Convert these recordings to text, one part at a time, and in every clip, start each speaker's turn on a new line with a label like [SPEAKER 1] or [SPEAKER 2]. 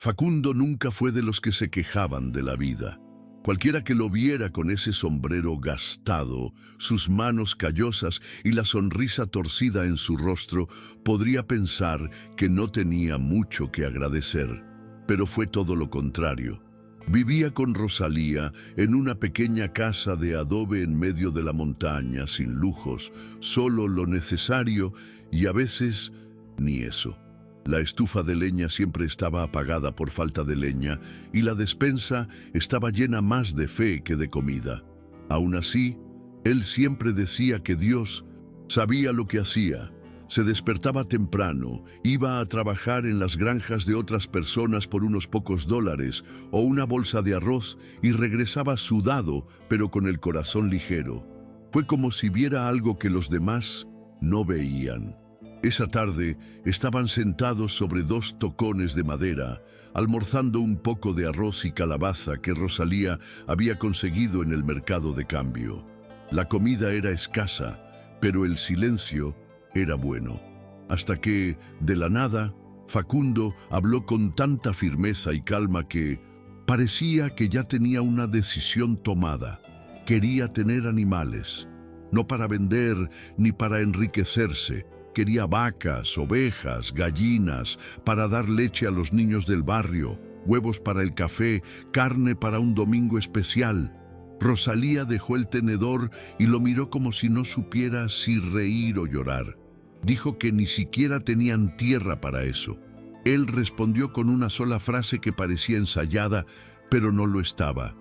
[SPEAKER 1] Facundo nunca fue de los que se quejaban de la vida. Cualquiera que lo viera con ese sombrero gastado, sus manos callosas y la sonrisa torcida en su rostro, podría pensar que no tenía mucho que agradecer. Pero fue todo lo contrario. Vivía con Rosalía en una pequeña casa de adobe en medio de la montaña, sin lujos, solo lo necesario y a veces ni eso. La estufa de leña siempre estaba apagada por falta de leña y la despensa estaba llena más de fe que de comida. Aún así, él siempre decía que Dios sabía lo que hacía. Se despertaba temprano, iba a trabajar en las granjas de otras personas por unos pocos dólares o una bolsa de arroz y regresaba sudado, pero con el corazón ligero. Fue como si viera algo que los demás no veían. Esa tarde estaban sentados sobre dos tocones de madera, almorzando un poco de arroz y calabaza que Rosalía había conseguido en el mercado de cambio. La comida era escasa, pero el silencio era bueno. Hasta que, de la nada, Facundo habló con tanta firmeza y calma que parecía que ya tenía una decisión tomada. Quería tener animales, no para vender ni para enriquecerse. Quería vacas, ovejas, gallinas, para dar leche a los niños del barrio, huevos para el café, carne para un domingo especial. Rosalía dejó el tenedor y lo miró como si no supiera si reír o llorar. Dijo que ni siquiera tenían tierra para eso. Él respondió con una sola frase que parecía ensayada, pero no lo estaba.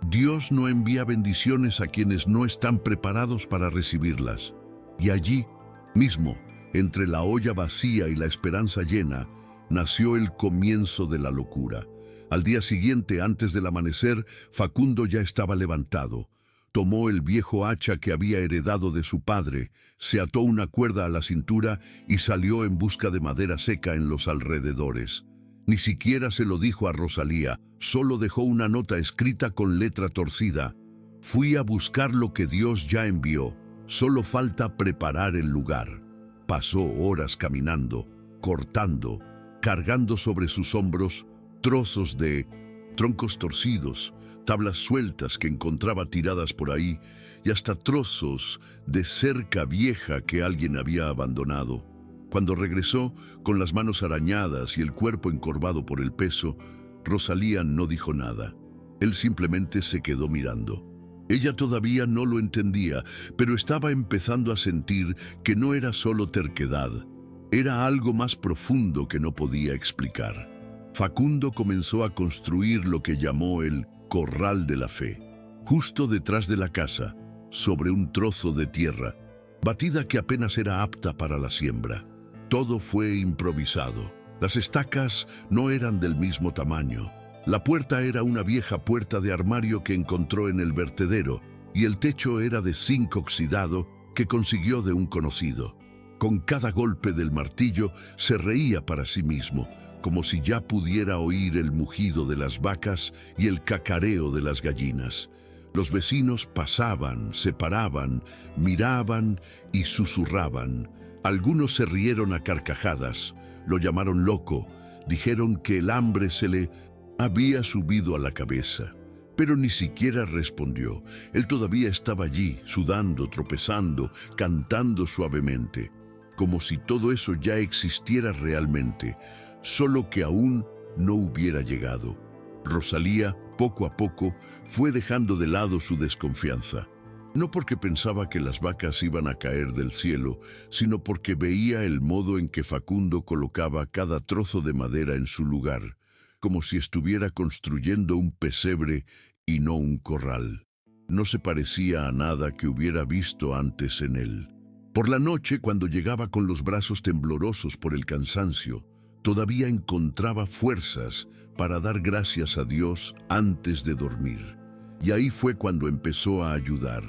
[SPEAKER 1] Dios no envía bendiciones a quienes no están preparados para recibirlas. Y allí mismo, entre la olla vacía y la esperanza llena, nació el comienzo de la locura. Al día siguiente, antes del amanecer, Facundo ya estaba levantado. Tomó el viejo hacha que había heredado de su padre, se ató una cuerda a la cintura y salió en busca de madera seca en los alrededores. Ni siquiera se lo dijo a Rosalía, solo dejó una nota escrita con letra torcida. Fui a buscar lo que Dios ya envió, solo falta preparar el lugar. Pasó horas caminando, cortando, cargando sobre sus hombros trozos de troncos torcidos, tablas sueltas que encontraba tiradas por ahí y hasta trozos de cerca vieja que alguien había abandonado. Cuando regresó, con las manos arañadas y el cuerpo encorvado por el peso, Rosalía no dijo nada. Él simplemente se quedó mirando. Ella todavía no lo entendía, pero estaba empezando a sentir que no era solo terquedad, era algo más profundo que no podía explicar. Facundo comenzó a construir lo que llamó el corral de la fe, justo detrás de la casa, sobre un trozo de tierra, batida que apenas era apta para la siembra. Todo fue improvisado. Las estacas no eran del mismo tamaño. La puerta era una vieja puerta de armario que encontró en el vertedero y el techo era de zinc oxidado que consiguió de un conocido. Con cada golpe del martillo se reía para sí mismo, como si ya pudiera oír el mugido de las vacas y el cacareo de las gallinas. Los vecinos pasaban, se paraban, miraban y susurraban. Algunos se rieron a carcajadas, lo llamaron loco, dijeron que el hambre se le había subido a la cabeza, pero ni siquiera respondió. Él todavía estaba allí, sudando, tropezando, cantando suavemente, como si todo eso ya existiera realmente, solo que aún no hubiera llegado. Rosalía, poco a poco, fue dejando de lado su desconfianza. No porque pensaba que las vacas iban a caer del cielo, sino porque veía el modo en que Facundo colocaba cada trozo de madera en su lugar, como si estuviera construyendo un pesebre y no un corral. No se parecía a nada que hubiera visto antes en él. Por la noche, cuando llegaba con los brazos temblorosos por el cansancio, todavía encontraba fuerzas para dar gracias a Dios antes de dormir. Y ahí fue cuando empezó a ayudar.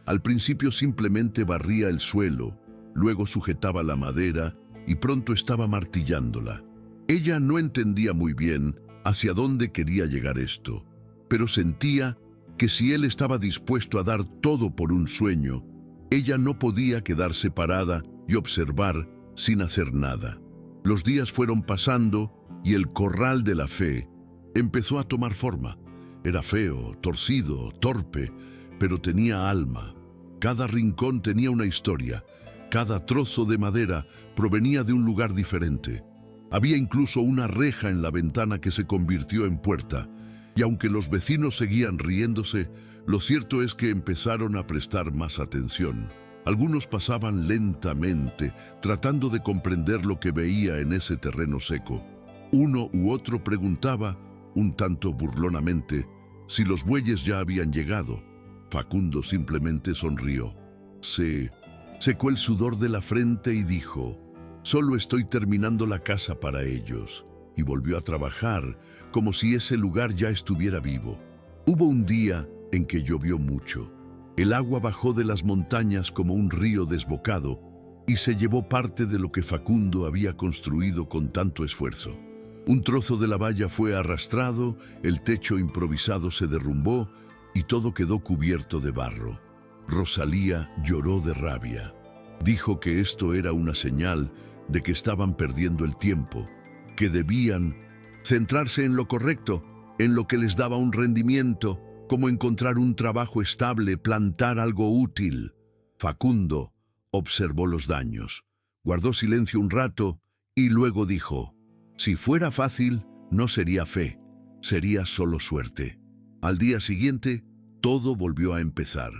[SPEAKER 1] Al principio simplemente barría el suelo, luego sujetaba la madera y pronto estaba martillándola. Ella no entendía muy bien hacia dónde quería llegar esto, pero sentía que si él estaba dispuesto a dar todo por un sueño, ella no podía quedarse parada y observar sin hacer nada. Los días fueron pasando y el corral de la fe empezó a tomar forma. Era feo, torcido, torpe, pero tenía alma. Cada rincón tenía una historia. Cada trozo de madera provenía de un lugar diferente. Había incluso una reja en la ventana que se convirtió en puerta. Y aunque los vecinos seguían riéndose, lo cierto es que empezaron a prestar más atención. Algunos pasaban lentamente, tratando de comprender lo que veía en ese terreno seco. Uno u otro preguntaba, un tanto burlonamente, si los bueyes ya habían llegado. Facundo simplemente sonrió. Se secó el sudor de la frente y dijo, «Solo estoy terminando la casa para ellos». Y volvió a trabajar, como si ese lugar ya estuviera vivo. Hubo un día en que llovió mucho. El agua bajó de las montañas como un río desbocado y se llevó parte de lo que Facundo había construido con tanto esfuerzo. Un trozo de la valla fue arrastrado, el techo improvisado se derrumbó y todo quedó cubierto de barro. Rosalía lloró de rabia. Dijo que esto era una señal de que estaban perdiendo el tiempo, que debían centrarse en lo correcto, en lo que les daba un rendimiento, como encontrar un trabajo estable, plantar algo útil. Facundo observó los daños, guardó silencio un rato y luego dijo, «Si fuera fácil, no sería fe, sería solo suerte». Al día siguiente, todo volvió a empezar,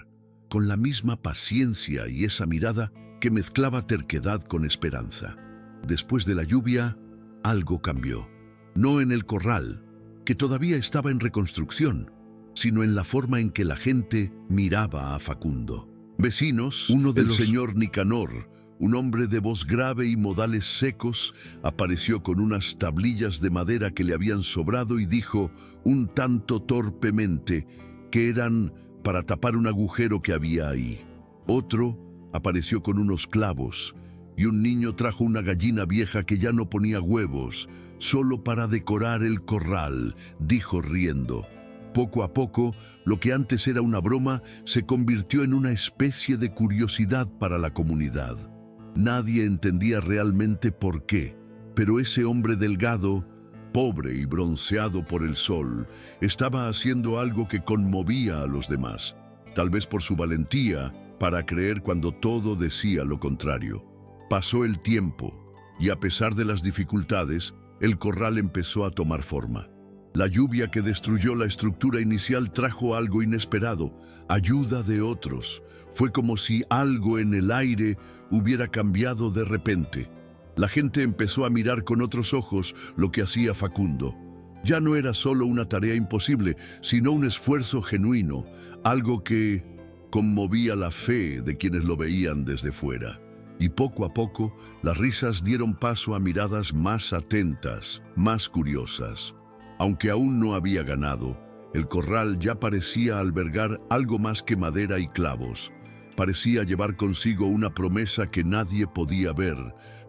[SPEAKER 1] con la misma paciencia y esa mirada que mezclaba terquedad con esperanza. Después de la lluvia, algo cambió. No en el corral, que todavía estaba en reconstrucción, sino en la forma en que la gente miraba a Facundo. Vecinos, uno del señor Nicanor, un hombre de voz grave y modales secos, apareció con unas tablillas de madera que le habían sobrado y dijo, un tanto torpemente, que eran para tapar un agujero que había ahí. Otro apareció con unos clavos, y un niño trajo una gallina vieja que ya no ponía huevos, solo para decorar el corral, dijo riendo. Poco a poco, lo que antes era una broma se convirtió en una especie de curiosidad para la comunidad. Nadie entendía realmente por qué, pero ese hombre delgado, pobre y bronceado por el sol, estaba haciendo algo que conmovía a los demás, tal vez por su valentía para creer cuando todo decía lo contrario. Pasó el tiempo, y a pesar de las dificultades, el corral empezó a tomar forma. La lluvia que destruyó la estructura inicial trajo algo inesperado, ayuda de otros. Fue como si algo en el aire hubiera cambiado de repente. La gente empezó a mirar con otros ojos lo que hacía Facundo. Ya no era solo una tarea imposible, sino un esfuerzo genuino, algo que conmovía la fe de quienes lo veían desde fuera. Y poco a poco, las risas dieron paso a miradas más atentas, más curiosas. Aunque aún no había ganado, el corral ya parecía albergar algo más que madera y clavos. Parecía llevar consigo una promesa que nadie podía ver,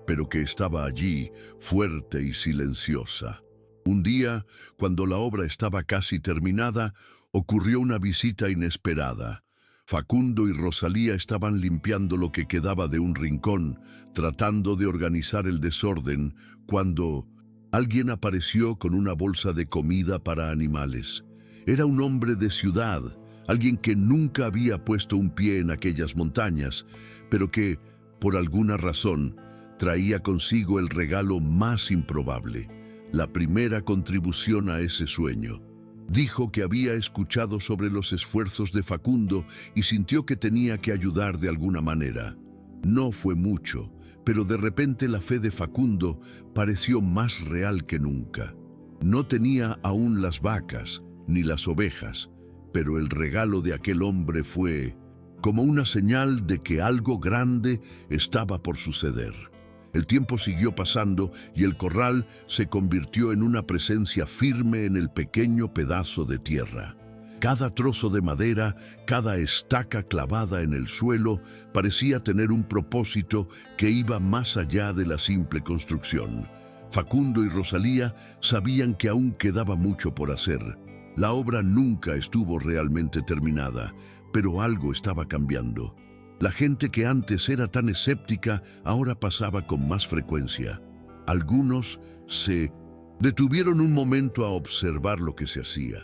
[SPEAKER 1] pero que estaba allí, fuerte y silenciosa. Un día, cuando la obra estaba casi terminada, ocurrió una visita inesperada. Facundo y Rosalía estaban limpiando lo que quedaba de un rincón, tratando de organizar el desorden, cuando alguien apareció con una bolsa de comida para animales. Era un hombre de ciudad, alguien que nunca había puesto un pie en aquellas montañas, pero que, por alguna razón, traía consigo el regalo más improbable, la primera contribución a ese sueño. Dijo que había escuchado sobre los esfuerzos de Facundo y sintió que tenía que ayudar de alguna manera. No fue mucho, pero de repente la fe de Facundo pareció más real que nunca. No tenía aún las vacas ni las ovejas, pero el regalo de aquel hombre fue como una señal de que algo grande estaba por suceder. El tiempo siguió pasando y el corral se convirtió en una presencia firme en el pequeño pedazo de tierra. Cada trozo de madera, cada estaca clavada en el suelo, parecía tener un propósito que iba más allá de la simple construcción. Facundo y Rosalía sabían que aún quedaba mucho por hacer. La obra nunca estuvo realmente terminada, pero algo estaba cambiando. La gente que antes era tan escéptica ahora pasaba con más frecuencia. Algunos se Detuvieron un momento a observar lo que se hacía.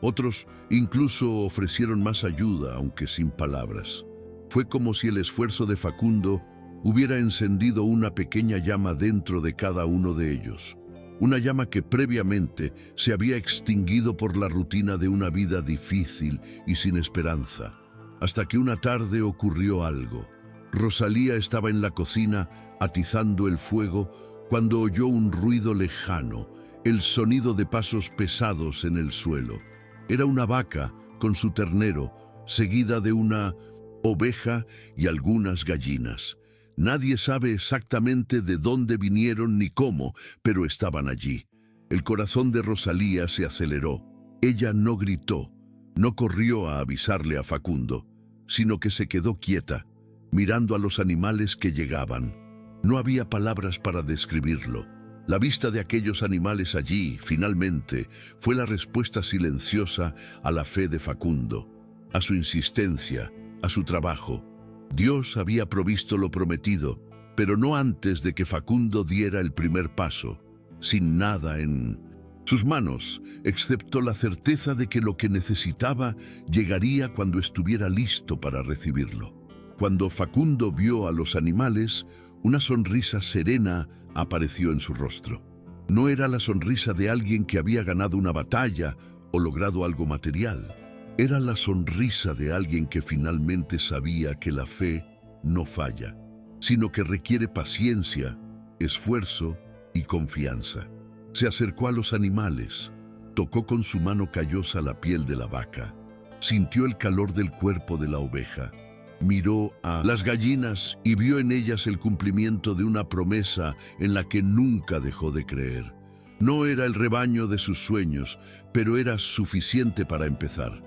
[SPEAKER 1] Otros incluso ofrecieron más ayuda, aunque sin palabras. Fue como si el esfuerzo de Facundo hubiera encendido una pequeña llama dentro de cada uno de ellos. Una llama que previamente se había extinguido por la rutina de una vida difícil y sin esperanza. Hasta que una tarde ocurrió algo. Rosalía estaba en la cocina atizando el fuego cuando oyó un ruido lejano, el sonido de pasos pesados en el suelo. Era una vaca con su ternero, seguida de una oveja y algunas gallinas. Nadie sabe exactamente de dónde vinieron ni cómo, pero estaban allí. El corazón de Rosalía se aceleró. Ella no gritó, no corrió a avisarle a Facundo, sino que se quedó quieta, mirando a los animales que llegaban. No había palabras para describirlo. La vista de aquellos animales allí, finalmente, fue la respuesta silenciosa a la fe de Facundo, a su insistencia, a su trabajo. Dios había provisto lo prometido, pero no antes de que Facundo diera el primer paso, sin nada en sus manos, excepto la certeza de que lo que necesitaba llegaría cuando estuviera listo para recibirlo. Cuando Facundo vio a los animales, una sonrisa serena apareció en su rostro. No era la sonrisa de alguien que había ganado una batalla o logrado algo material. Era la sonrisa de alguien que finalmente sabía que la fe no falla, sino que requiere paciencia, esfuerzo y confianza. Se acercó a los animales, tocó con su mano callosa la piel de la vaca, sintió el calor del cuerpo de la oveja, miró a las gallinas y vio en ellas el cumplimiento de una promesa en la que nunca dejó de creer. No era el rebaño de sus sueños, pero era suficiente para empezar.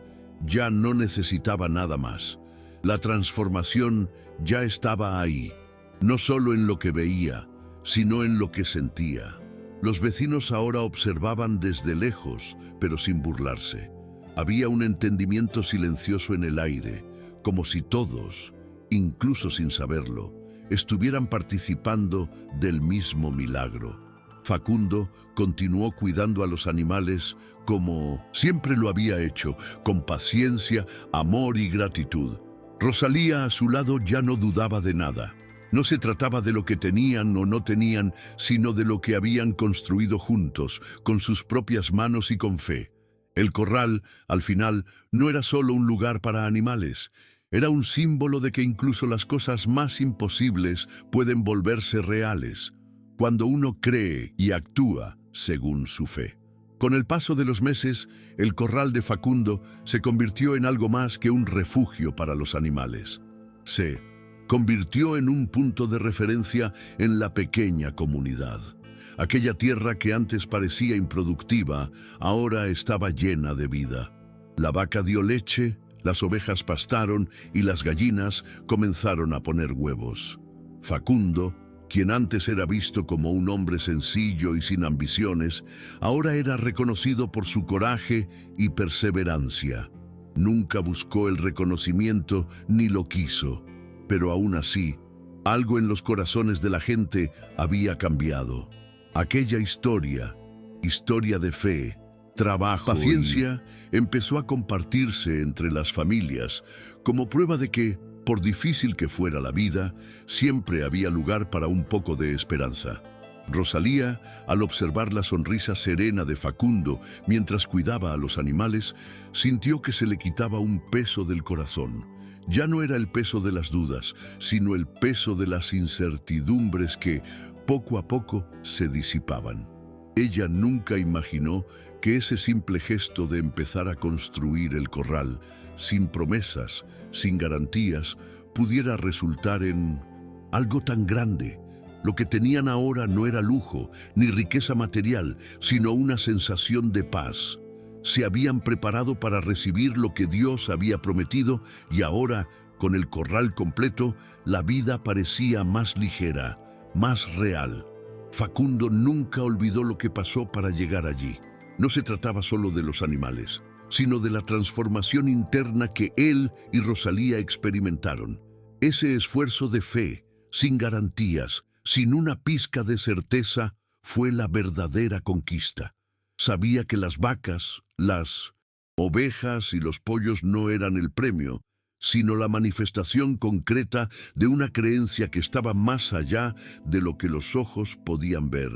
[SPEAKER 1] Ya no necesitaba nada más. La transformación ya estaba ahí, no solo en lo que veía, sino en lo que sentía. Los vecinos ahora observaban desde lejos, pero sin burlarse. Había un entendimiento silencioso en el aire, como si todos, incluso sin saberlo, estuvieran participando del mismo milagro. Facundo continuó cuidando a los animales como siempre lo había hecho, con paciencia, amor y gratitud. Rosalía a su lado ya no dudaba de nada. No se trataba de lo que tenían o no tenían, sino de lo que habían construido juntos, con sus propias manos y con fe. El corral, al final, no era solo un lugar para animales. Era un símbolo de que incluso las cosas más imposibles pueden volverse reales, cuando uno cree y actúa según su fe. Con el paso de los meses, el corral de Facundo se convirtió en algo más que un refugio para los animales. Se convirtió en un punto de referencia en la pequeña comunidad. Aquella tierra que antes parecía improductiva, ahora estaba llena de vida. La vaca dio leche, las ovejas pastaron y las gallinas comenzaron a poner huevos. Facundo, quien antes era visto como un hombre sencillo y sin ambiciones, ahora era reconocido por su coraje y perseverancia. Nunca buscó el reconocimiento ni lo quiso, pero aún así, algo en los corazones de la gente había cambiado. Aquella historia de fe, trabajo, paciencia, empezó a compartirse entre las familias como prueba de que, por difícil que fuera la vida, siempre había lugar para un poco de esperanza. Rosalía, al observar la sonrisa serena de Facundo mientras cuidaba a los animales, sintió que se le quitaba un peso del corazón. Ya no era el peso de las dudas, sino el peso de las incertidumbres que, poco a poco, se disipaban. Ella nunca imaginó que ese simple gesto de empezar a construir el corral, sin promesas, sin garantías, pudiera resultar en algo tan grande. Lo que tenían ahora no era lujo, ni riqueza material, sino una sensación de paz. Se habían preparado para recibir lo que Dios había prometido y ahora, con el corral completo, la vida parecía más ligera, más real. Facundo nunca olvidó lo que pasó para llegar allí. No se trataba solo de los animales, sino de la transformación interna que él y Rosalía experimentaron. Ese esfuerzo de fe, sin garantías, sin una pizca de certeza, fue la verdadera conquista. Sabía que las vacas, las ovejas y los pollos no eran el premio, sino la manifestación concreta de una creencia que estaba más allá de lo que los ojos podían ver.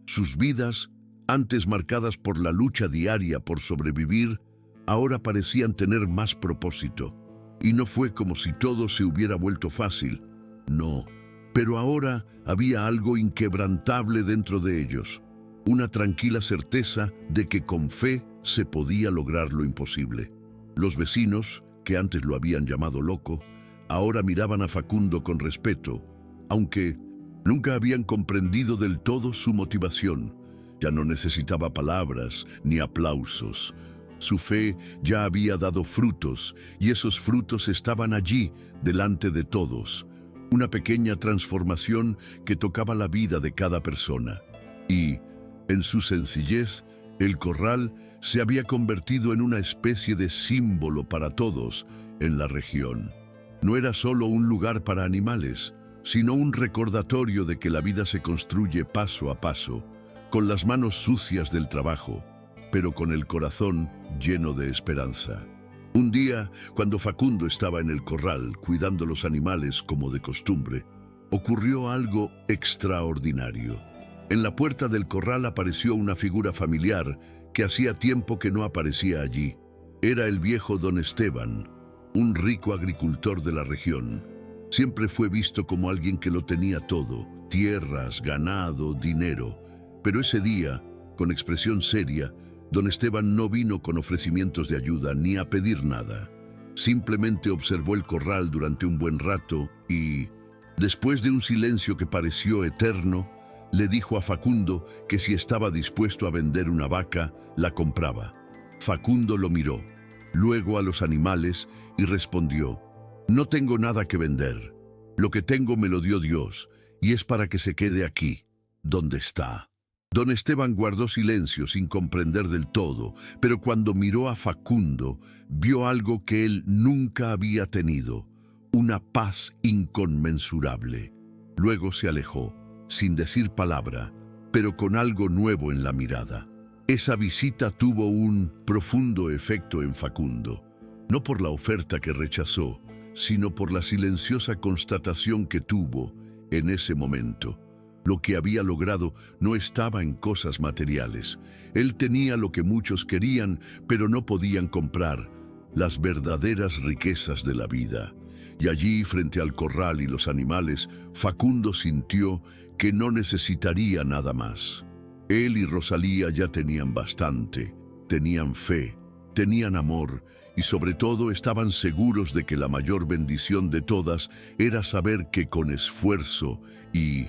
[SPEAKER 1] Sus vidas, antes marcadas por la lucha diaria por sobrevivir, ahora parecían tener más propósito. Y no fue como si todo se hubiera vuelto fácil, no. Pero ahora había algo inquebrantable dentro de ellos, una tranquila certeza de que con fe se podía lograr lo imposible. Los vecinos, que antes lo habían llamado loco, ahora miraban a Facundo con respeto, aunque nunca habían comprendido del todo su motivación. Ya no necesitaba palabras ni aplausos. Su fe ya había dado frutos, y esos frutos estaban allí, delante de todos. Una pequeña transformación que tocaba la vida de cada persona. Y, en su sencillez, el corral se había convertido en una especie de símbolo para todos en la región. No era solo un lugar para animales, sino un recordatorio de que la vida se construye paso a paso, con las manos sucias del trabajo, pero con el corazón lleno de esperanza. Un día, cuando Facundo estaba en el corral cuidando los animales como de costumbre, ocurrió algo extraordinario. En la puerta del corral apareció una figura familiar que hacía tiempo que no aparecía allí. Era el viejo don Esteban, un rico agricultor de la región. Siempre fue visto como alguien que lo tenía todo: tierras, ganado, dinero. Pero ese día, con expresión seria, don Esteban no vino con ofrecimientos de ayuda ni a pedir nada. Simplemente observó el corral durante un buen rato y, después de un silencio que pareció eterno, le dijo a Facundo que si estaba dispuesto a vender una vaca, la compraba. Facundo lo miró, luego a los animales, y respondió: «No tengo nada que vender. Lo que tengo me lo dio Dios, y es para que se quede aquí, donde está». Don Esteban guardó silencio sin comprender del todo, pero cuando miró a Facundo, vio algo que él nunca había tenido: una paz inconmensurable. Luego se alejó, sin decir palabra, pero con algo nuevo en la mirada. Esa visita tuvo un profundo efecto en Facundo, no por la oferta que rechazó, sino por la silenciosa constatación que tuvo en ese momento. Lo que había logrado no estaba en cosas materiales. Él tenía lo que muchos querían, pero no podían comprar: las verdaderas riquezas de la vida. Y allí, frente al corral y los animales, Facundo sintió que no necesitaría nada más. Él y Rosalía ya tenían bastante, tenían fe, tenían amor, y sobre todo estaban seguros de que la mayor bendición de todas era saber que con esfuerzo y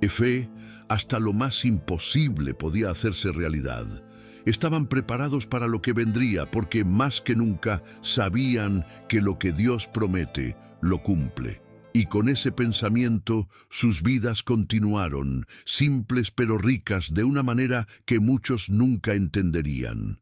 [SPEAKER 1] fe, hasta lo más imposible podía hacerse realidad. Estaban preparados para lo que vendría, porque más que nunca sabían que lo que Dios promete, lo cumple. Y con ese pensamiento, sus vidas continuaron, simples pero ricas, de una manera que muchos nunca entenderían.